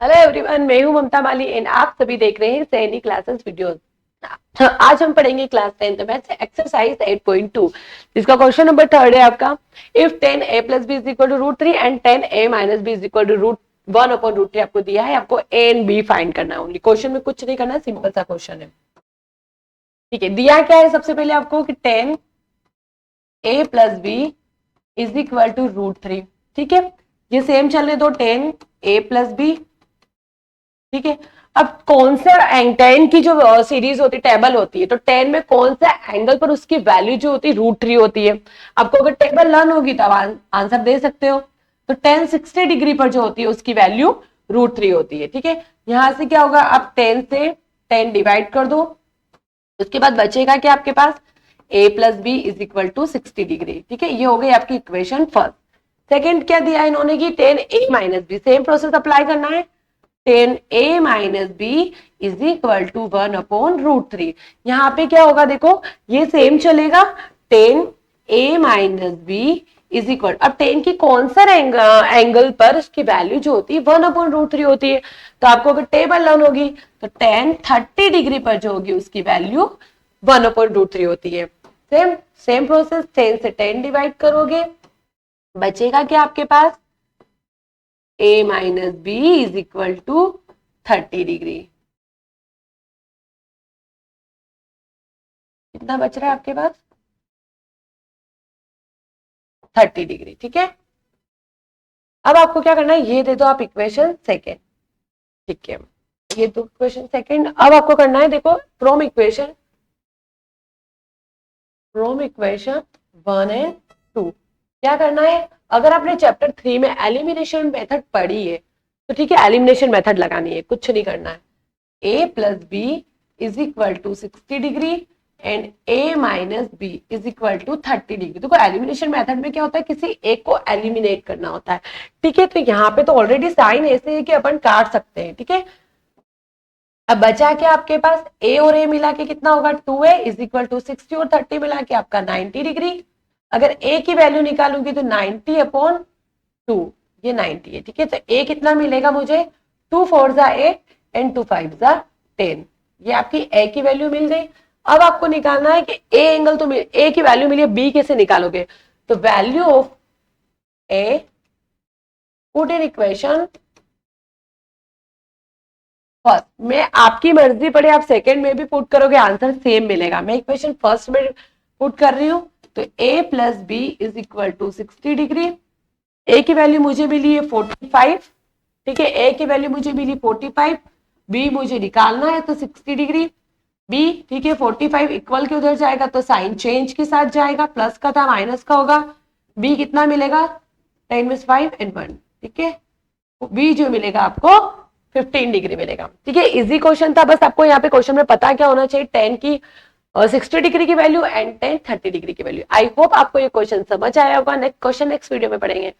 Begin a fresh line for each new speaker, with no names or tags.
Hello everyone, मैं हूं ममता माली and आप सभी देख रहे हैं सैनी क्लासेस वीडियोस। आज हम पढ़ेंगे क्लास 10th मैथ्स एक्सरसाइज 8.2 जिसका क्वेश्चन नंबर 3 है आपका। If 10a + b = √3 and 10a - b = √1/√3 आपको दिया है, आपको a एंड b फाइंड करना है। ओनली क्वेश्चन में कुछ नहीं करना, सिंपल सा क्वेश्चन है। ठीक है, दिया क्या है सबसे पहले आपको कि 10a + b = √3। ठीक है, ये सेम चलने दो, 10a + b। ठीक है, अब कौन सा टेन की जो सीरीज होती है, टेबल होती है, तो 10 में कौन सा एंगल पर उसकी वैल्यू जो होती है √3 होती है। आपको अगर टेबल लर्न होगी तो आप आंसर दे सकते हो। तो 10 60 डिग्री पर जो होती है उसकी वैल्यू √3 होती है। ठीक है, यहां से क्या होगा, आप 10 से 10 डिवाइड कर दो, उसके बाद बचेगा क्या आपके पास, a + b = 60 डिग्री। ठीक है, ये हो गई आपकी इक्वेशन फर्स्ट। सेकेंड क्या दिया इन्होंने कि 10a - b, same process apply करना है। 10a - b = 1/√3। यहाँ पे क्या होगा, देखो ये सेम चलेगा। 10a - b अब 10 की कौन सा एंगल पर उसकी वैल्यू जो होती है 1/√3 होती है। तो आपको अगर टेबल लर्न होगी तो 10 30 डिग्री पर जो होगी उसकी वैल्यू 1/√3 होती है। सेम सेम प्रोसेस, 10 से 10 डिवाइड करोगे, बचेगा क्या आपके पास, a - b = 30 डिग्री। कितना बच रहा है आपके पास, 30 डिग्री। ठीक है, अब आपको क्या करना है, ये दे दो आप इक्वेशन सेकेंड। ठीक है, ये दो इक्वेशन सेकेंड। अब आपको करना है, देखो फ्रॉम इक्वेशन 1 एंड 2 क्या करना है। अगर आपने चैप्टर 3 में एलिमिनेशन मेथड पढ़ी है तो ठीक है, एलिमिनेशन मेथड लगानी है, कुछ नहीं करना है। a + b = 60 degree and a - b = 30 degree. देखो एलिमिनेशन मेथड में क्या होता है, किसी एक को एलिमिनेट करना होता है। ठीक है, तो यहाँ पे तो ऑलरेडी साइन ऐसे है कि अपन काट सकते हैं। ठीक है, अब बचा क्या आपके पास, a और a मिला के कितना होगा, 2a = 60 और 30 मिला के आपका 90 डिग्री। अगर a की वैल्यू निकालूंगी तो 90/2, ये 90 है। ठीक है, तो a कितना मिलेगा मुझे, 2 4 = 8 एंड 2 5 = 10। ये आपकी a की वैल्यू मिल गई। अब आपको निकालना है कि a एंगल तो a की वैल्यू मिली है, b कैसे निकालोगे। तो value of a put in equation first में, आपकी मर्जी पड़े आप सेकंड में भी पुट करोगे आंसर सेम मिलेगा। मैं इक्वेशन फर्स्ट में पुट कर रही हूं, तो a + b = 60 डिग्री। a की वैल्यू मुझे मिली है 45। ठीक है, a की वैल्यू मुझे मिली 45, b मुझे निकालना है तो 60 डिग्री b। ठीक है, 45 इक्वल के उधर जाएगा तो साइन चेंज के साथ जाएगा, प्लस का था माइनस का होगा। b कितना मिलेगा, 10 में 5 एंड 1। ठीक है, b जो मिलेगा आपको 15 डिग्री मिलेगा। ठीक है, इजी क्वेश्चन था। बस आपको यहाँ पे क्वेश्चन में पता क्या होना चाहिए, 10 की 60 डिग्री की वैल्यू एंड 10 30 डिग्री की वैल्यू। आई होप आपको ये क्वेश्चन समझ आया होगा। नेक्स्ट क्वेश्चन नेक्स्ट वीडियो में पढ़ेंगे।